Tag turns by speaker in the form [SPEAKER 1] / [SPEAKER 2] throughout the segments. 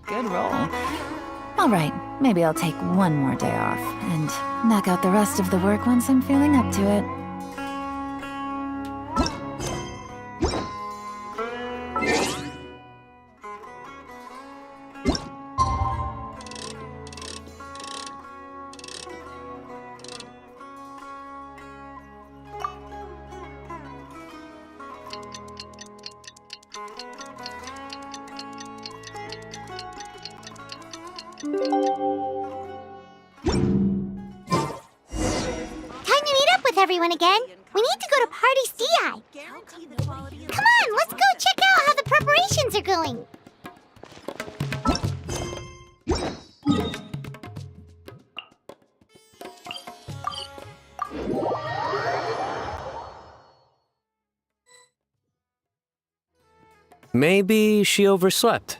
[SPEAKER 1] Good roll. All right, maybe I'll take one more day off and knock out the rest of the work once I'm feeling up to it.
[SPEAKER 2] Everyone again. We need to go to Party CI. Come on, let's go check out how the preparations are going.
[SPEAKER 3] Maybe she overslept.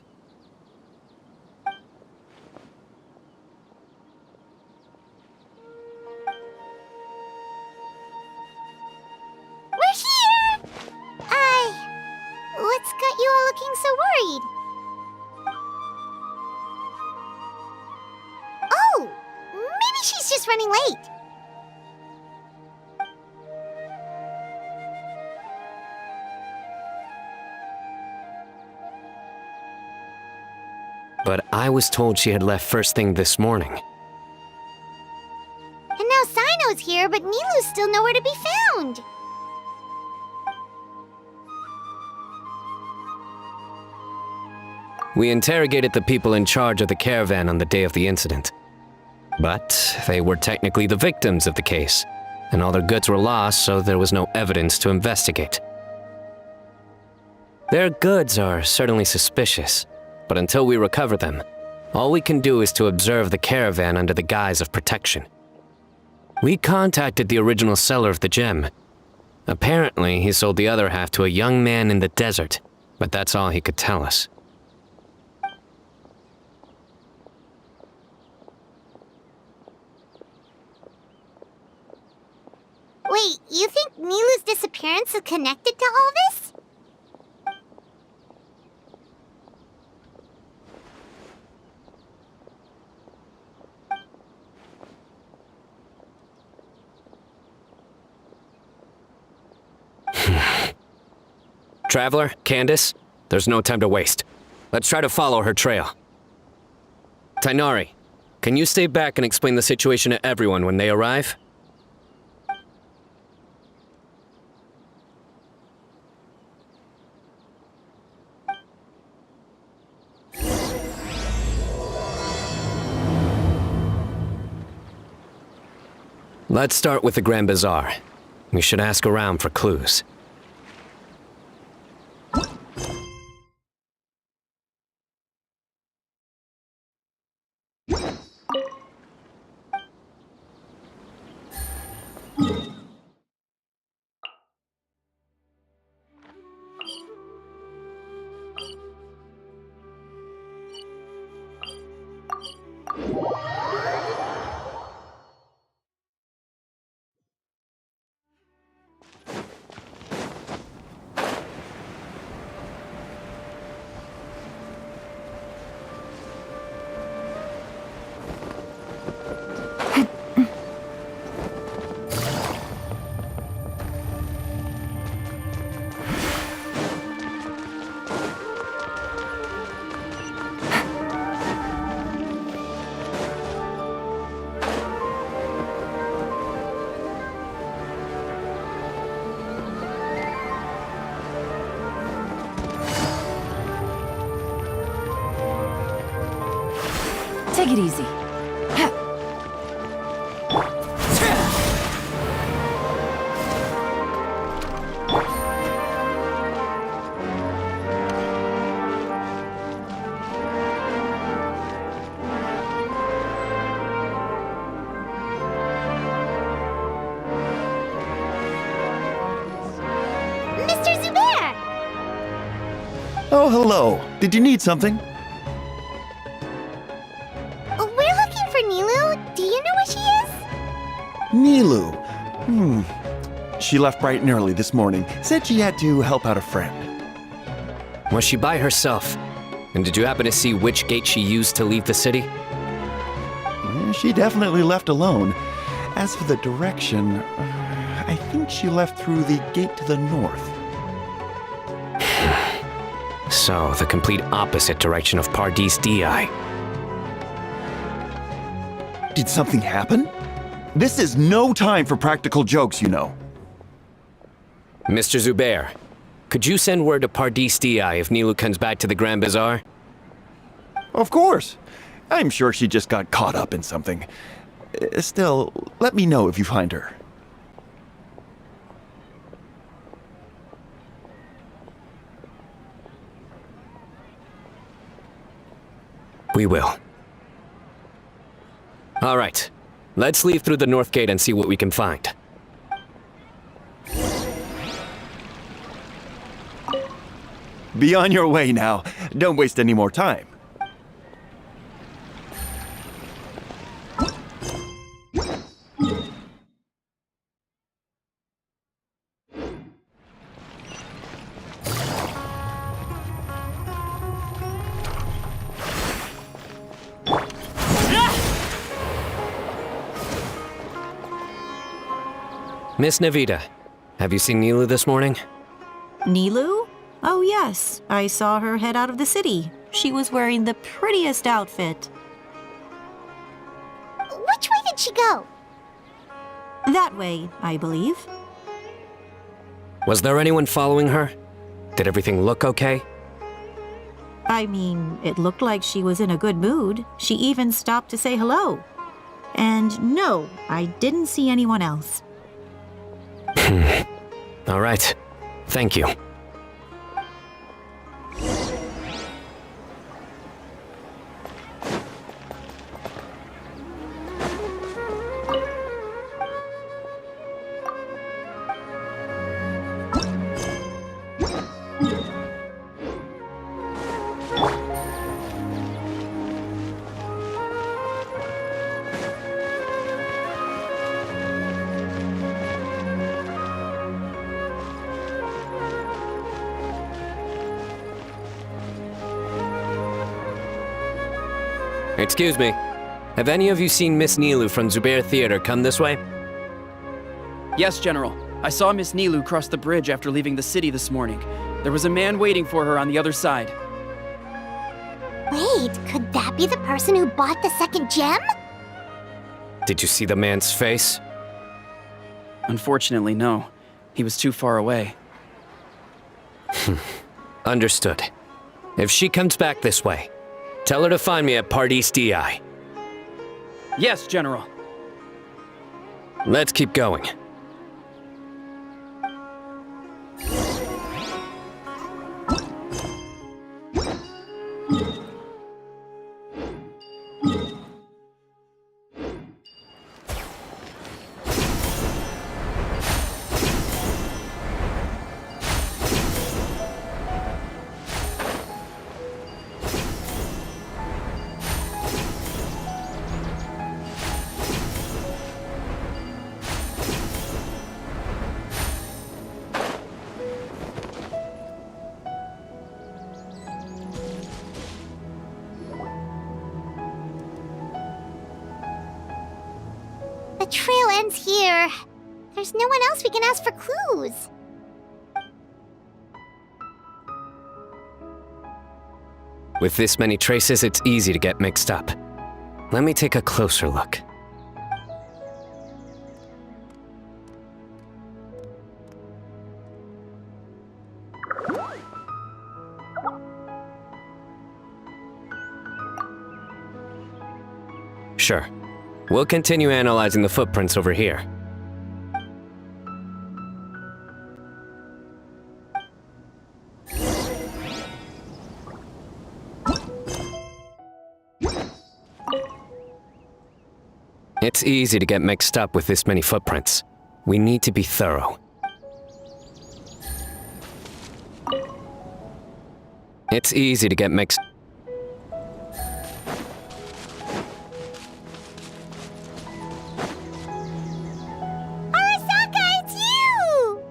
[SPEAKER 2] What's got you all looking so worried? Oh, maybe she's just running late.
[SPEAKER 3] But I was told she had left first thing this morning.
[SPEAKER 2] And now Sino's here, but Nilu's still nowhere to be found.
[SPEAKER 3] We interrogated the people in charge of the caravan on the day of the incident. But they were technically the victims of the case, and all their goods were lost, so there was no evidence to investigate. Their goods are certainly suspicious, but until we recover them, all we can do is to observe the caravan under the guise of protection. We contacted the original seller of the gem. Apparently, he sold the other half to a young man in the desert, but that's all he could tell us.
[SPEAKER 2] Wait, you think Nilu's disappearance is connected to all this?
[SPEAKER 3] Traveler, Candice, there's no time to waste. Let's try to follow her trail. Tainari, can you stay back and explain the situation to everyone when they arrive? Let's start with the Grand Bazaar. We should ask around for clues.
[SPEAKER 1] Take it easy.
[SPEAKER 2] Mr. Zubair!
[SPEAKER 4] Oh, hello. Did you need something?
[SPEAKER 2] We're looking for Nilu. Do you know where she is?
[SPEAKER 4] Nilu. She left bright and early this morning. Said she had to help out a friend.
[SPEAKER 3] Was she by herself? And did you happen to see which gate she used to leave the city?
[SPEAKER 4] She definitely left alone. As for the direction, I think she left through the gate to the north.
[SPEAKER 3] So, the complete opposite direction of Pardis Di.
[SPEAKER 4] Did something happen? This is no time for practical jokes, you know.
[SPEAKER 3] Mr. Zubair, could you send word to Pardis Di if Nilu comes back to the Grand Bazaar?
[SPEAKER 4] Of course. I'm sure she just got caught up in something. Still, let me know if you find her.
[SPEAKER 3] We will. All right. Let's leave through the north gate and see what we can find.
[SPEAKER 4] Be on your way now. Don't waste any more time.
[SPEAKER 3] Miss Navita, have you seen Nilu this morning?
[SPEAKER 5] Nilu? Oh yes, I saw her head out of the city. She was wearing the prettiest outfit.
[SPEAKER 2] Which way did she go?
[SPEAKER 5] That way, I believe.
[SPEAKER 3] Was there anyone following her? Did everything look okay?
[SPEAKER 5] I mean, it looked like she was in a good mood. She even stopped to say hello. And no, I didn't see anyone else.
[SPEAKER 3] All right. Thank you. Excuse me. Have any of you seen Miss Nilu from Zubair Theater come this way?
[SPEAKER 6] Yes, General. I saw Miss Nilu cross the bridge after leaving the city this morning. There was a man waiting for her on the other side.
[SPEAKER 2] Wait, could that be the person who bought the second gem?
[SPEAKER 3] Did you see the man's face?
[SPEAKER 6] Unfortunately, no. He was too far away.
[SPEAKER 3] Understood. If she comes back this way, tell her to find me at Pardis Di.
[SPEAKER 6] Yes, General.
[SPEAKER 3] Let's keep going.
[SPEAKER 2] The trail ends here. There's no one else we can ask for clues.
[SPEAKER 3] With this many traces, it's easy to get mixed up. Let me take a closer look. Sure. We'll continue analyzing the footprints over here. It's easy to get mixed up with this many footprints. We need to be thorough. It's easy to get mixed.
[SPEAKER 2] Arasaka, it's you!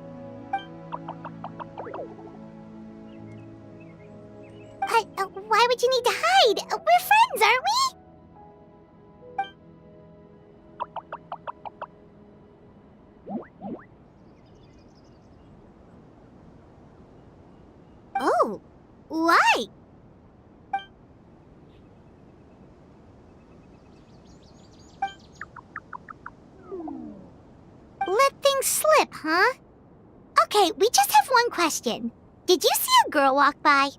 [SPEAKER 2] Why would you need to hide. We're friends, aren't we? Oh, why? Let things slip, huh? Okay, we just have one question. Did you see a girl walk by?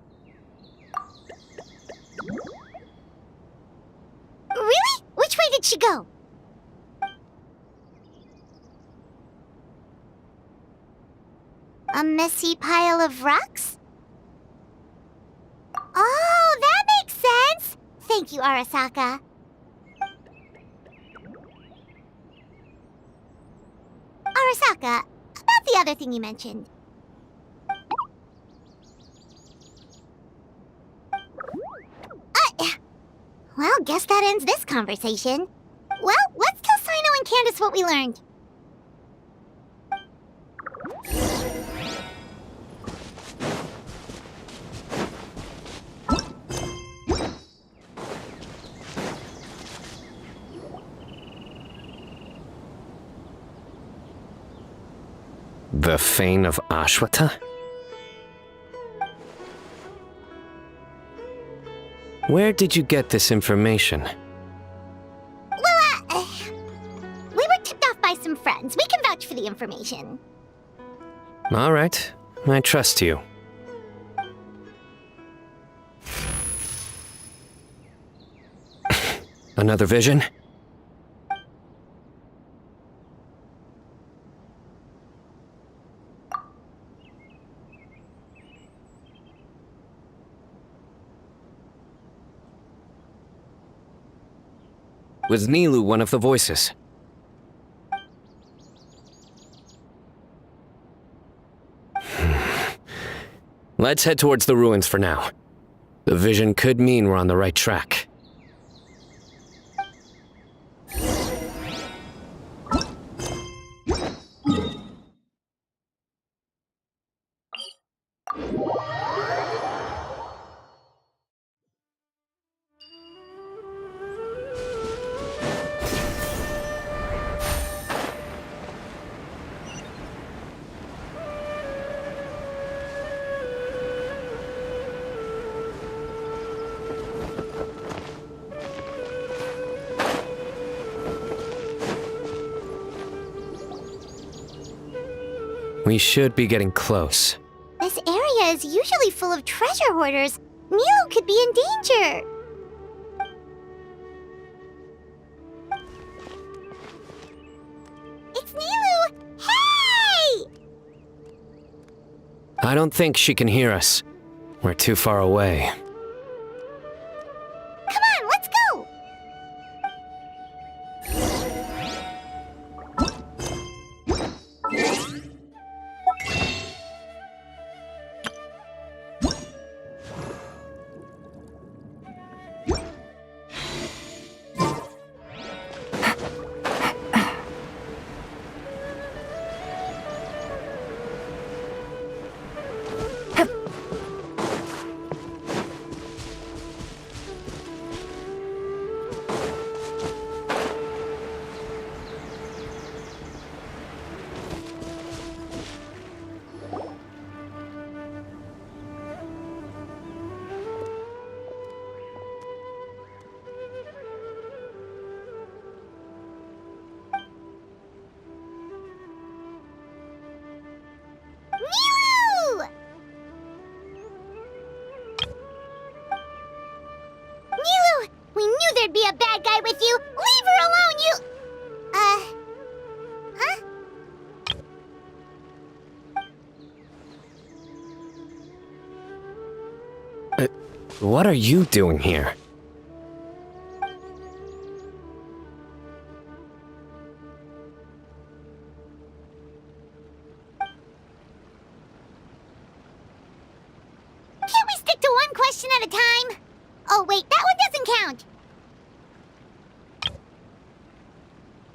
[SPEAKER 2] Really? Which way did she go? A messy pile of rocks? Oh, that makes sense! Thank you, Arasaka. Arasaka, about the other thing you mentioned. Well, guess that ends this conversation. Well, let's tell Sino and Candice what we learned.
[SPEAKER 3] The Fane of Ashwata? Where did you get this information?
[SPEAKER 2] Well, we were tipped off by some friends. We can vouch for the information.
[SPEAKER 3] All right, I trust you. Another vision? Was Nilu one of the voices? Let's head towards the ruins for now. The vision could mean we're on the right track. We should be getting close.
[SPEAKER 2] This area is usually full of treasure hoarders. Nilo could be in danger. It's Nilu! Hey!
[SPEAKER 3] I don't think she can hear us. We're too far away.
[SPEAKER 2] Come on, let's go! Nilu! Nilu! We knew there'd be a bad guy with you! Leave her alone, you... Huh?
[SPEAKER 3] What are you doing here?
[SPEAKER 2] Can't we stick to one question at a time? Oh wait, that one doesn't count.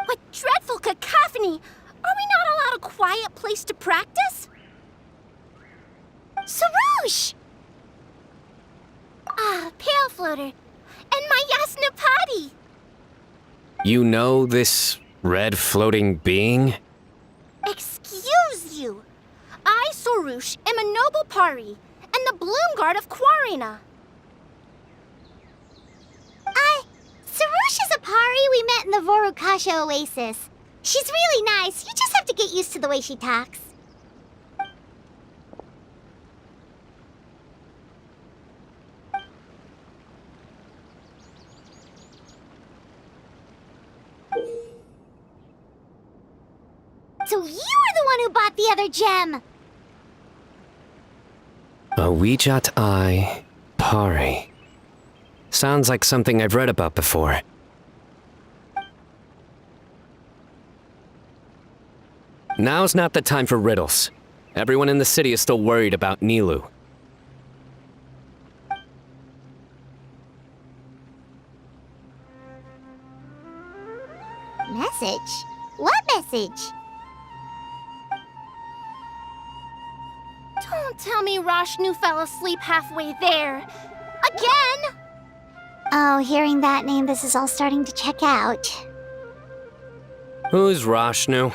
[SPEAKER 7] What dreadful cacophony! Are we not allowed a quiet place to practice?
[SPEAKER 2] Sarouche!
[SPEAKER 7] Ah, Pale Floater. And my Yasnapati.
[SPEAKER 3] You know this red floating being?
[SPEAKER 7] Excuse you. I, Sorush, am a noble Pari, and the Bloom Guard of Quarina.
[SPEAKER 2] Sarush is a Pari we met in the Vorukasha Oasis. She's really nice. You just have to get used to the way she talks. So you were the one who bought the other gem!
[SPEAKER 3] A Wijat Eye Pari. Sounds like something I've read about before. Now's not the time for riddles. Everyone in the city is still worried about Nilu.
[SPEAKER 2] Message? What message?
[SPEAKER 7] Don't tell me Rashnu fell asleep halfway there. Again!
[SPEAKER 2] Oh, hearing that name, this is all starting to check out.
[SPEAKER 3] Who's Rashnu?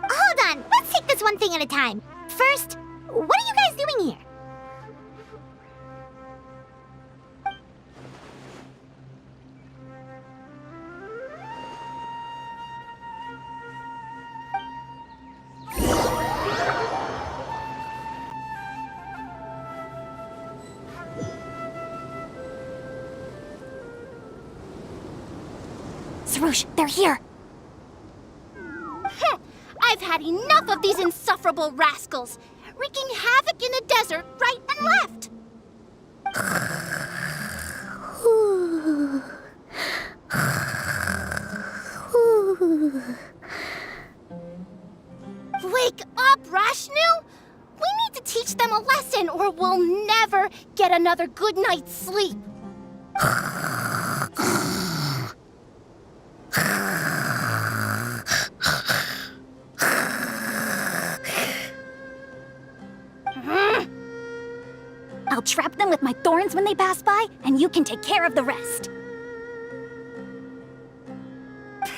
[SPEAKER 2] Hold on, let's take this one thing at a time. First, what are you guys doing here?
[SPEAKER 7] Sarush, they're here. I've had enough of these insufferable rascals, wreaking havoc in the desert right and left. Wake up, Rashnu! We need to teach them a lesson or we'll never get another good night's sleep. I'll trap them with my thorns when they pass by, and you can take care of the rest.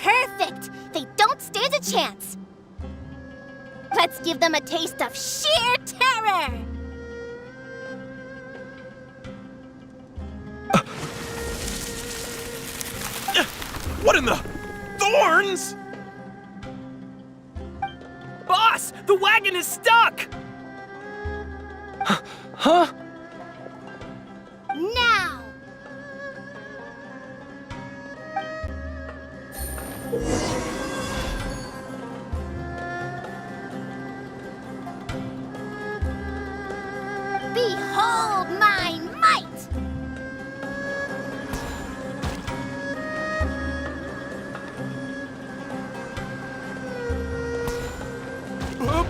[SPEAKER 7] Perfect! They don't stand a chance. Let's give them a taste of sheer terror!
[SPEAKER 8] What in the... Thorns?! Boss! The wagon is stuck! Huh?
[SPEAKER 7] Now! Behold my might!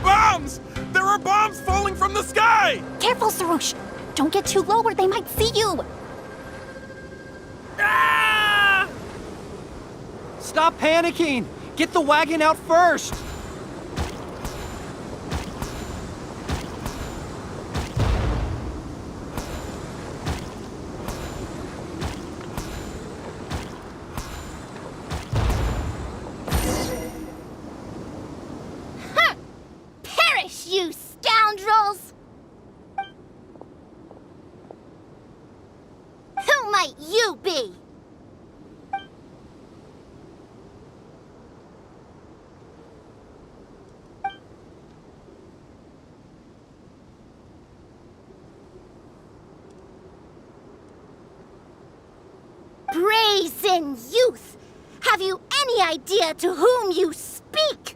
[SPEAKER 8] Bombs! There are bombs falling from the sky!
[SPEAKER 7] Careful, Sarush! Don't get too low or they might see you!
[SPEAKER 8] Ah!
[SPEAKER 6] Stop panicking! Get the wagon out first!
[SPEAKER 7] Perish, you scoundrels! Who might you be? Brazen youth! Have you any idea to whom you speak?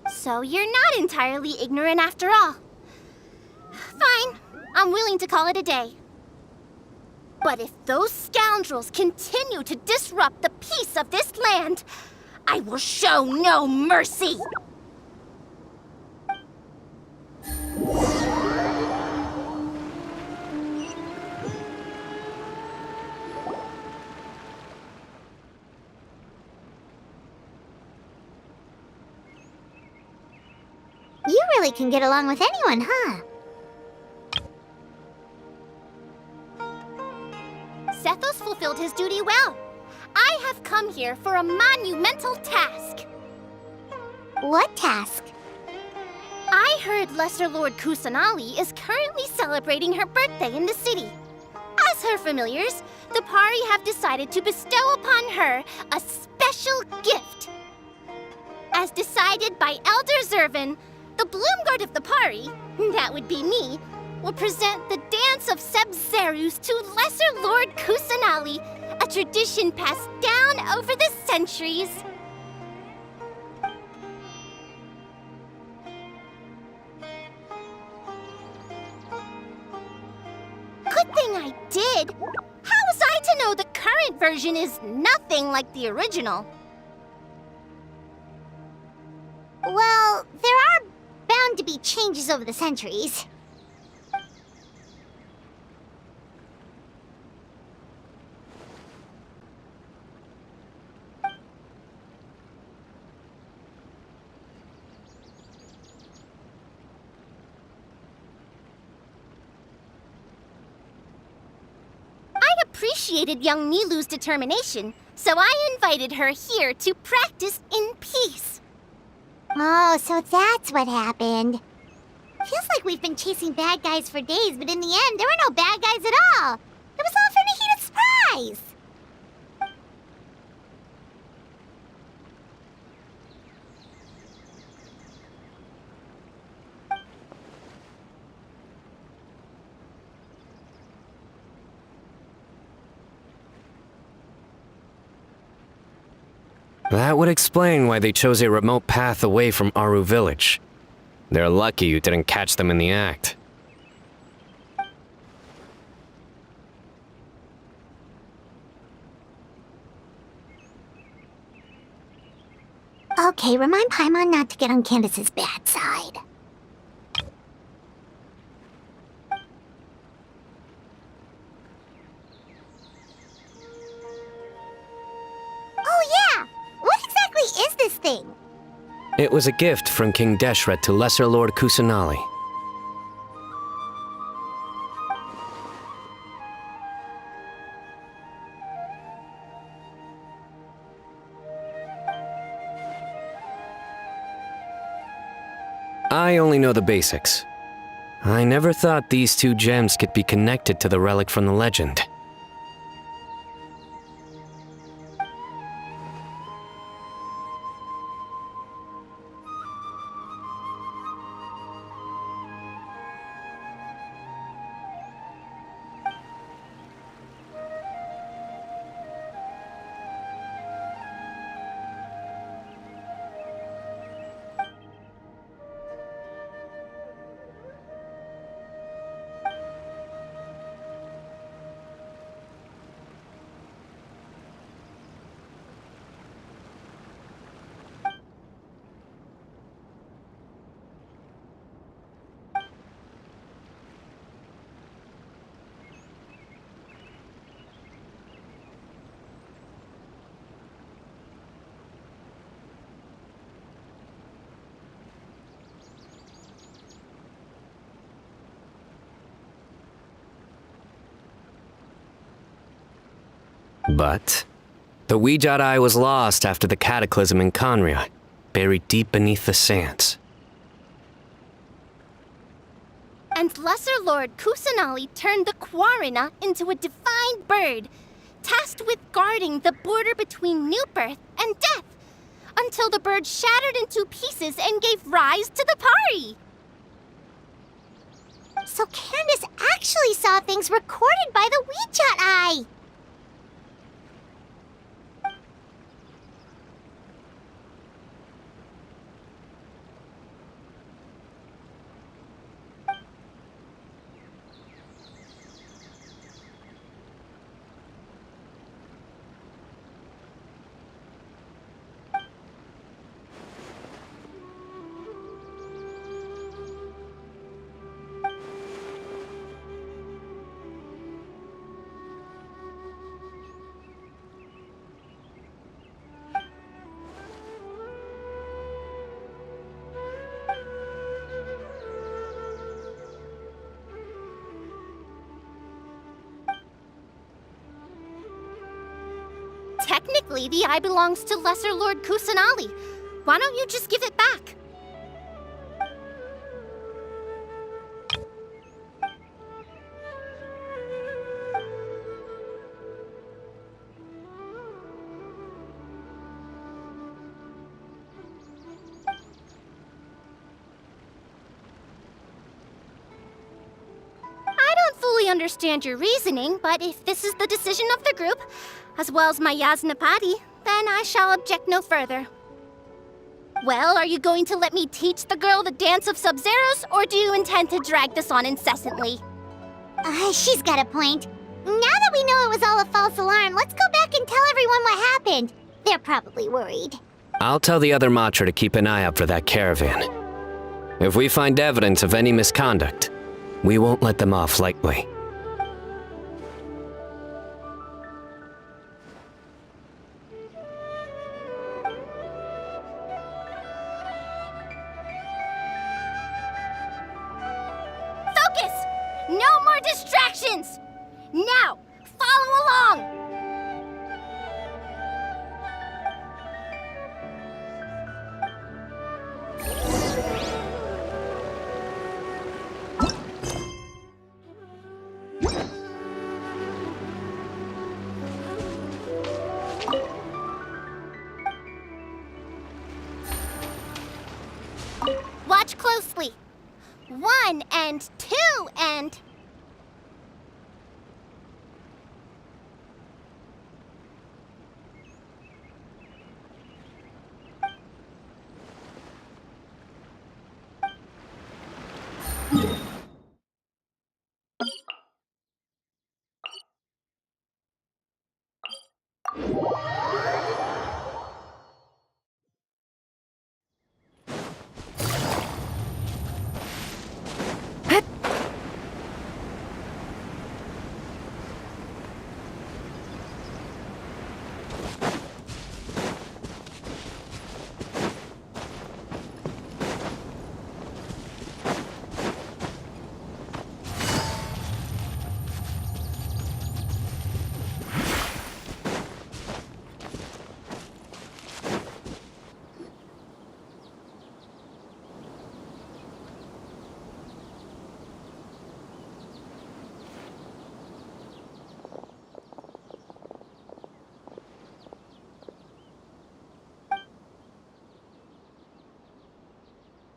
[SPEAKER 7] So you're not entirely ignorant after all. Fine, I'm willing to call it a day. But if those scoundrels continue to disrupt the peace of this land, I will show no mercy!
[SPEAKER 2] really can get along with anyone, huh?
[SPEAKER 7] Sethos fulfilled his duty well. I have come here for a monumental task.
[SPEAKER 2] What task?
[SPEAKER 7] I heard Lesser Lord Kusanali is currently celebrating her birthday in the city. As her familiars, the Pari have decided to bestow upon her a special gift. As decided by Elder Zervin, the Bloomguard of the Pari, that would be me, will present the Dance of Sebzerus to Lesser Lord Kusanali, a tradition passed down over the centuries. Good thing I did. How was I to know the current version is nothing like the original?
[SPEAKER 2] Well, there are bound to be changes over the centuries.
[SPEAKER 7] Appreciated young Nilu's determination, so I invited her here to practice in peace.
[SPEAKER 2] Oh, so that's what happened. Feels like we've been chasing bad guys for days, but in the end, there were no bad guys at all. It was all for Nahida's surprise.
[SPEAKER 3] That would explain why they chose a remote path away from Aru village. They're lucky you didn't catch them in the act.
[SPEAKER 2] Okay, remind Paimon not to get on Candace's bad side. Oh yeah! What exactly is this thing?
[SPEAKER 3] It was a gift from King Deshret to Lesser Lord Kusanali. I only know the basics. I never thought these two gems could be connected to the relic from the legend. But the Weejat Eye was lost after the cataclysm in Conria, buried deep beneath the sands.
[SPEAKER 7] And Lesser Lord Kusanali turned the Quarina into a divine bird, tasked with guarding the border between new birth and death, until the bird shattered into pieces and gave rise to the Pari.
[SPEAKER 2] So Candace actually saw things recorded by the Weejat Eye!
[SPEAKER 7] Technically, the eye belongs to Lesser Lord Kusanali. Why don't you just give it back? I don't fully understand your reasoning, but if this is the decision of the group, as well as my Yasnapati, then I shall object no further. Well, are you going to let me teach the girl the dance of Sub-Zeros, or do you intend to drag this on incessantly?
[SPEAKER 2] She's got a point. Now that we know it was all a false alarm, let's go back and tell everyone what happened. They're probably worried.
[SPEAKER 3] I'll tell the other Matra to keep an eye out for that caravan. If we find evidence of any misconduct, we won't let them off lightly.
[SPEAKER 7] Focus! No more distractions! Now, follow along! Watch closely. 1 and 2 and...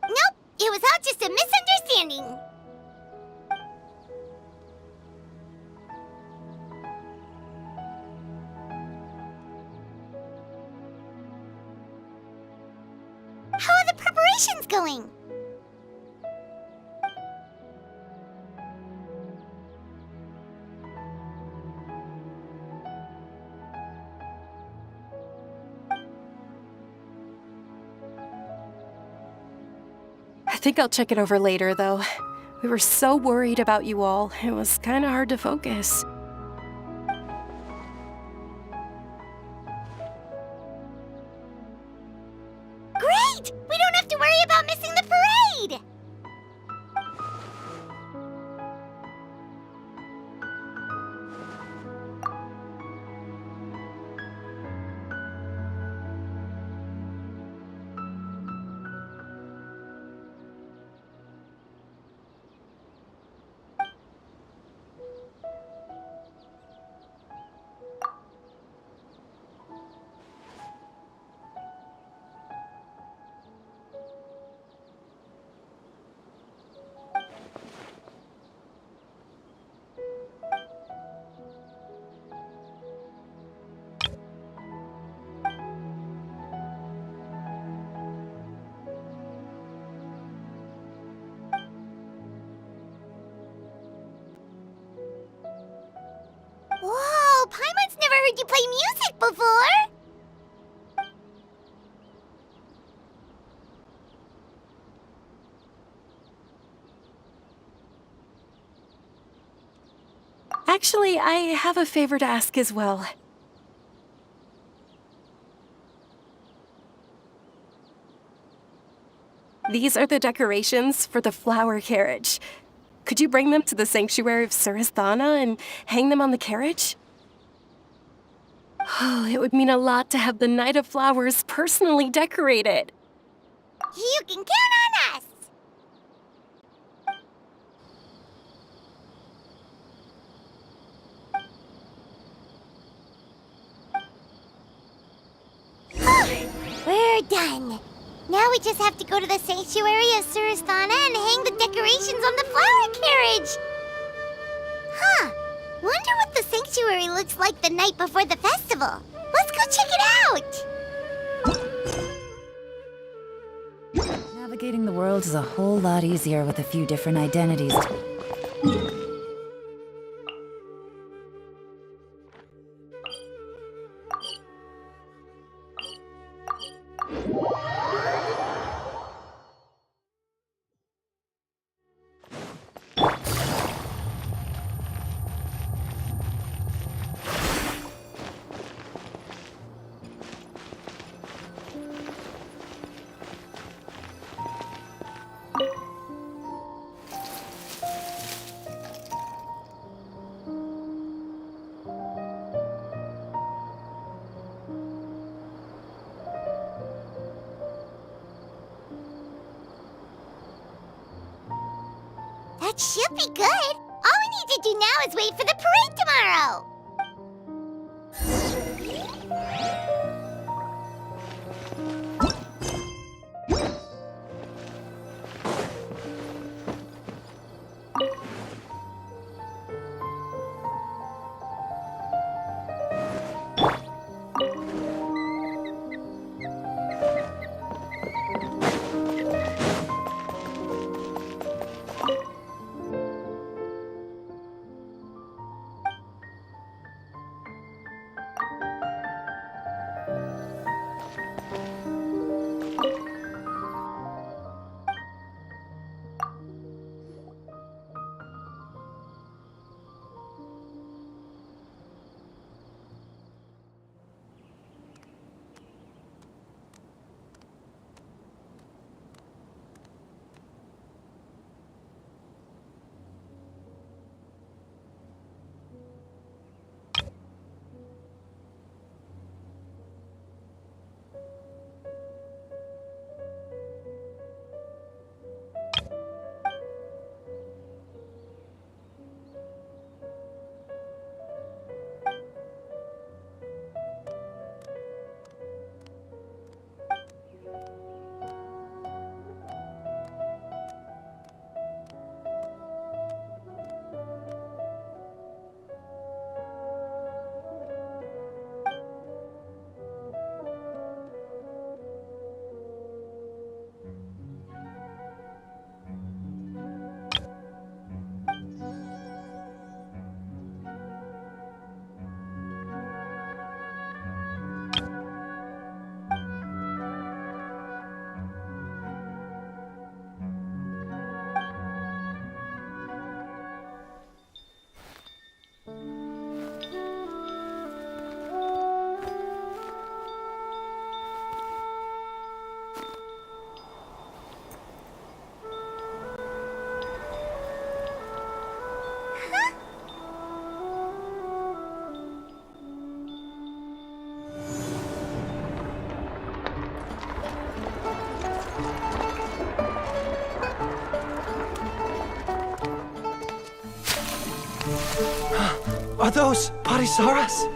[SPEAKER 2] Nope, it was all just a misunderstanding. How are the preparations going?
[SPEAKER 9] I think I'll check it over later, though. We were so worried about you all, it was kinda hard to focus.
[SPEAKER 2] Great! We don't have to worry about missing the parade! Whoa, Paimon's never heard you play music before!
[SPEAKER 9] Actually, I have a favor to ask as well. These are the decorations for the flower carriage. Could you bring them to the sanctuary of Surasthana and hang them on the carriage? Oh, it would mean a lot to have the Night of Flowers personally decorated.
[SPEAKER 2] You can count on us! We're done. Now we just have to go to the sanctuary of Surasthana and hang the decorations on the flower carriage. Huh. Wonder what the sanctuary looks like the night before the festival. Let's go check it out.
[SPEAKER 1] Navigating the world is a whole lot easier with a few different identities.
[SPEAKER 2] That should be good. All we need to do now is wait for the parade tomorrow.
[SPEAKER 10] Are those Parisaras?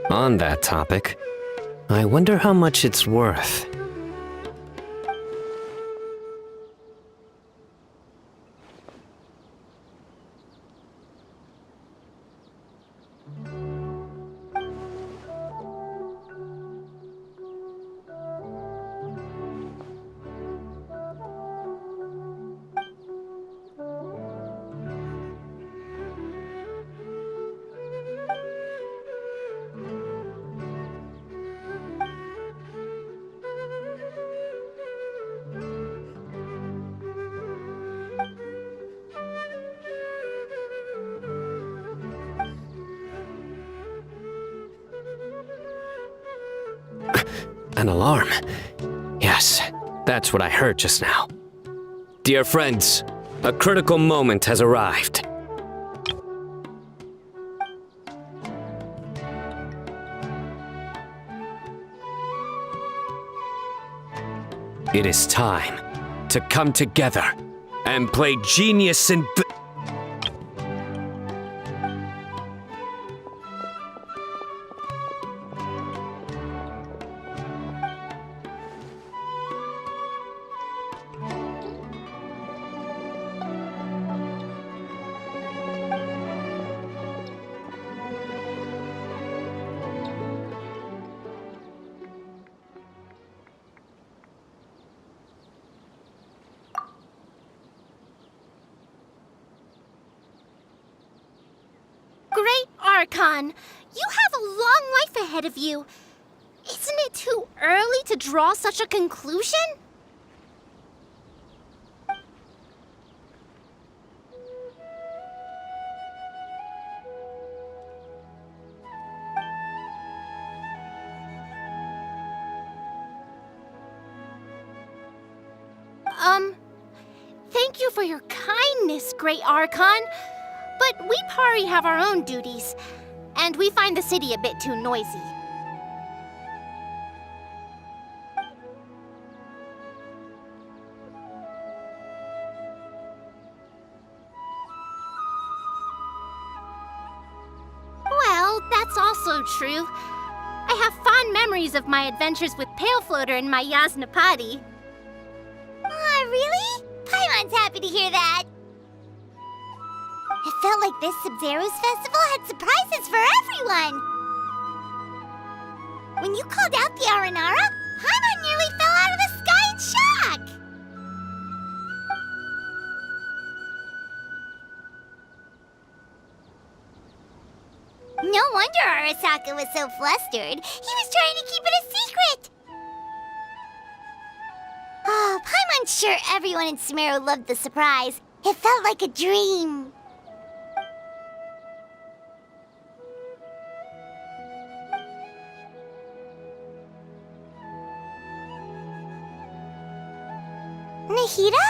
[SPEAKER 3] On that topic, I wonder how much it's worth. An alarm. Yes, that's what I heard just now. Dear friends, a critical moment has arrived. It is time to come together and play genius and...
[SPEAKER 7] Great Archon, you have a long life ahead of you. Isn't it too early to draw such a conclusion? Thank you for your kindness, Great Archon. But we Pari have our own duties, and we find the city a bit too noisy. Well, that's also true. I have fond memories of my adventures with Pale Floater and my Yasnapati.
[SPEAKER 2] Aw, really? Paimon's happy to hear that. It felt like this Sub-Zero's festival had surprises for everyone. When you called out the Aranara, Paimon nearly fell out of the sky in shock. No wonder Arasaka was so flustered. He was trying to keep it a secret. Oh, Paimon's sure everyone in Sumeru loved the surprise. It felt like a dream. Nahida?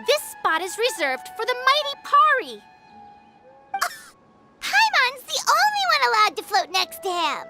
[SPEAKER 7] This spot is reserved for the mighty Pari.
[SPEAKER 2] Paimon's the only one allowed to float next to him.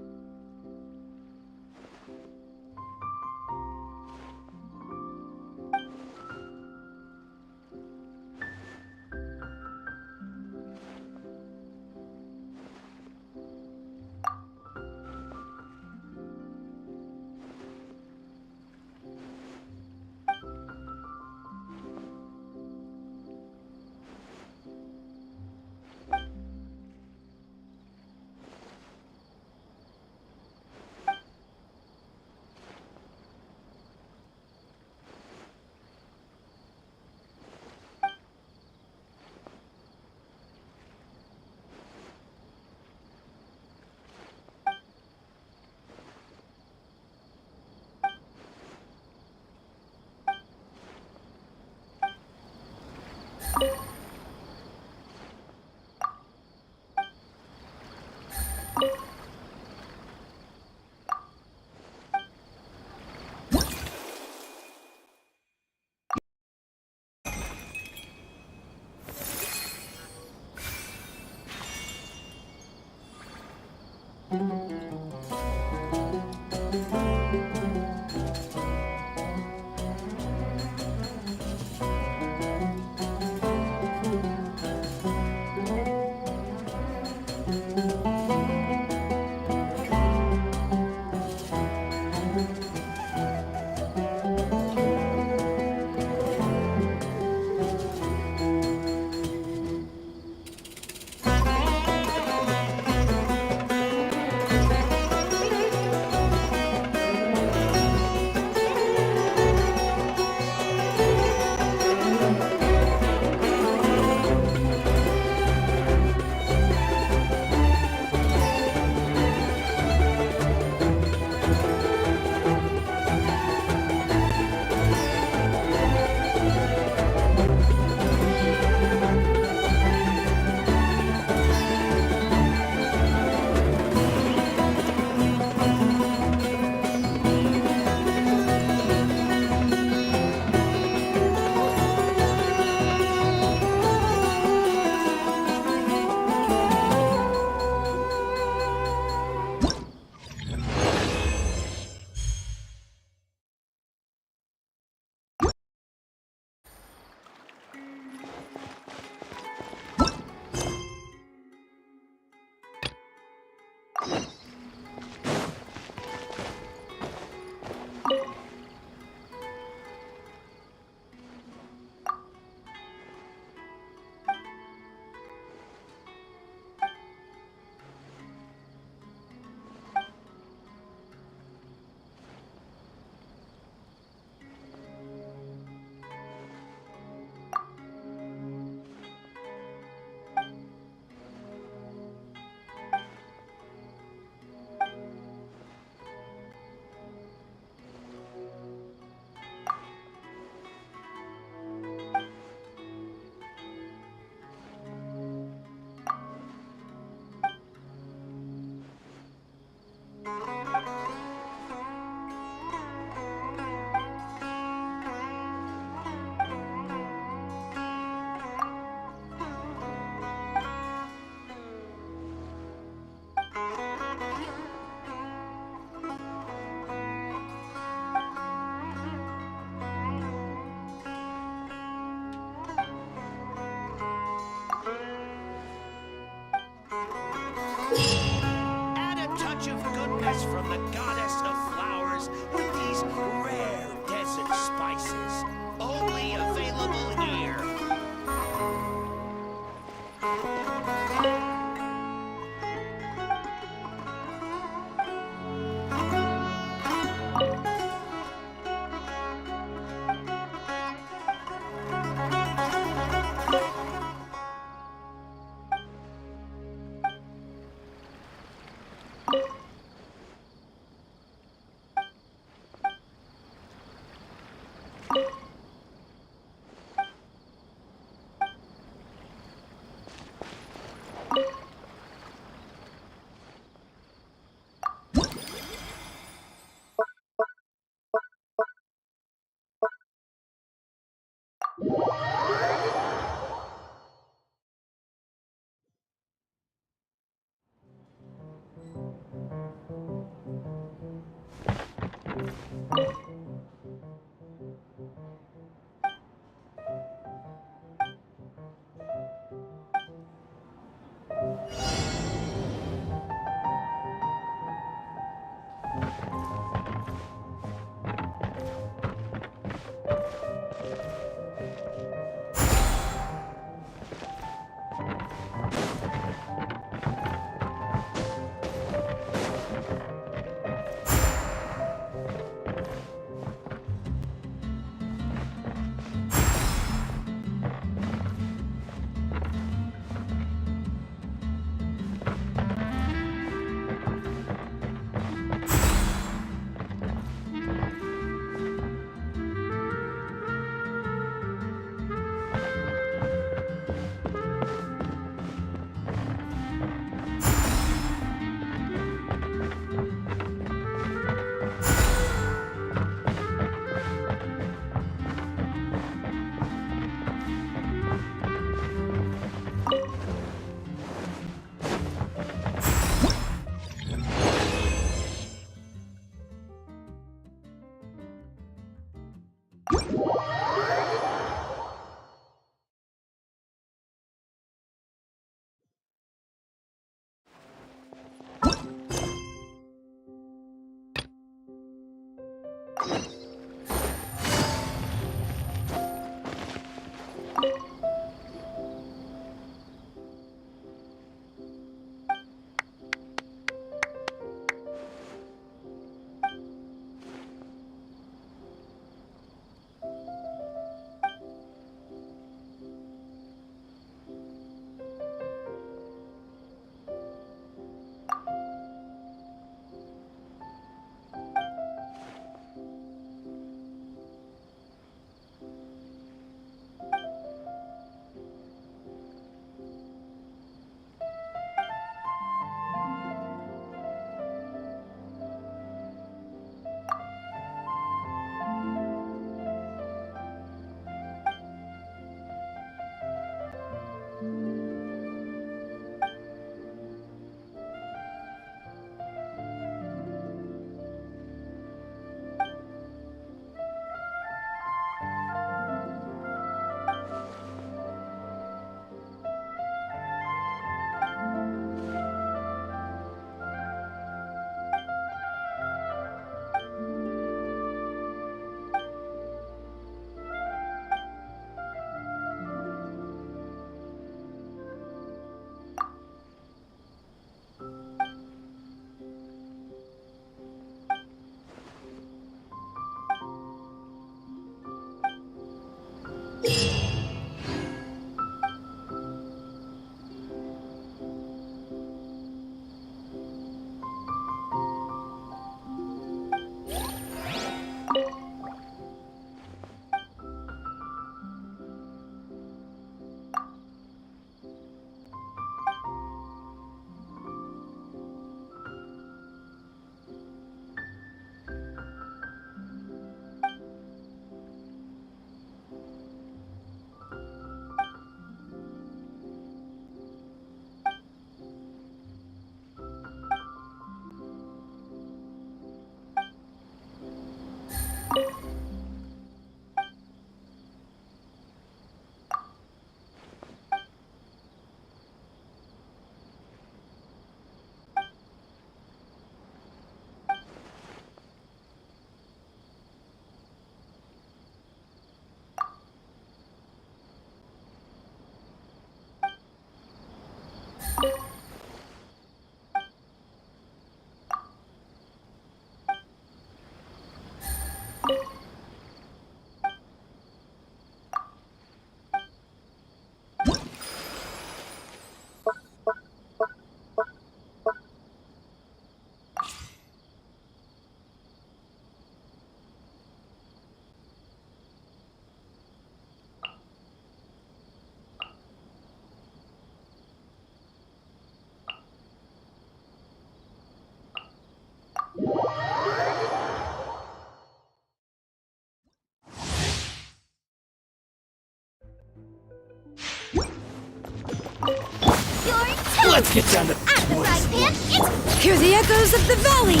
[SPEAKER 8] Let's get down to
[SPEAKER 2] Out of the frying pan, it's
[SPEAKER 1] Hear the echoes of the valley!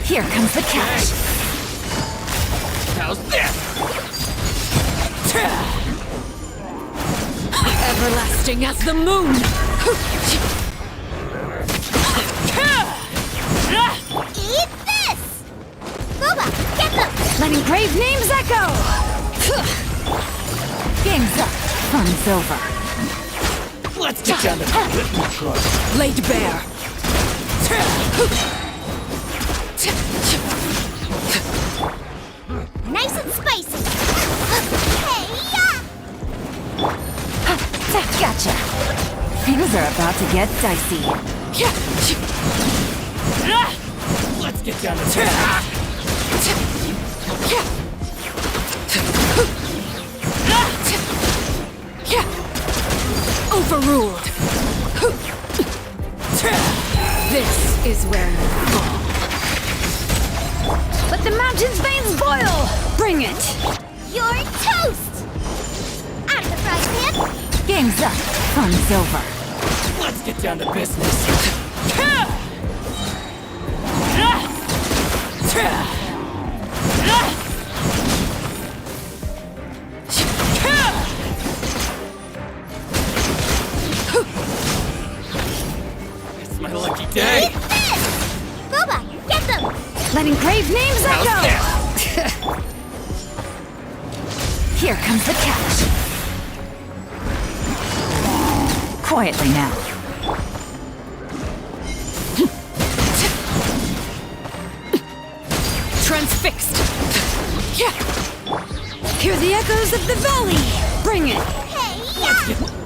[SPEAKER 1] Here comes the catch.
[SPEAKER 8] how's this?
[SPEAKER 1] Everlasting as the moon!
[SPEAKER 2] eat this! Boba, get them!
[SPEAKER 1] Letting brave names echo! Game's up. Fun's over.
[SPEAKER 8] Let's get down to
[SPEAKER 1] Laid bare.
[SPEAKER 2] Nice and spicy! Hey-ya!
[SPEAKER 1] Gotcha. Things are about to get dicey.
[SPEAKER 8] Let's get down to
[SPEAKER 1] Overruled. This is where you fall. Let the mountain's veins boil! Bring it!
[SPEAKER 2] You're toast! Out of the frying pan,
[SPEAKER 1] Game's up. Fun's over.
[SPEAKER 8] Let's get down to business. It's my lucky day.
[SPEAKER 2] eat this! Boba, get them!
[SPEAKER 1] Letting brave names
[SPEAKER 8] How's
[SPEAKER 1] echo!
[SPEAKER 8] this?
[SPEAKER 1] Here comes the catch. Quietly now. Transfixed. Hear the echoes of the valley. Bring it.
[SPEAKER 2] Hey-ya!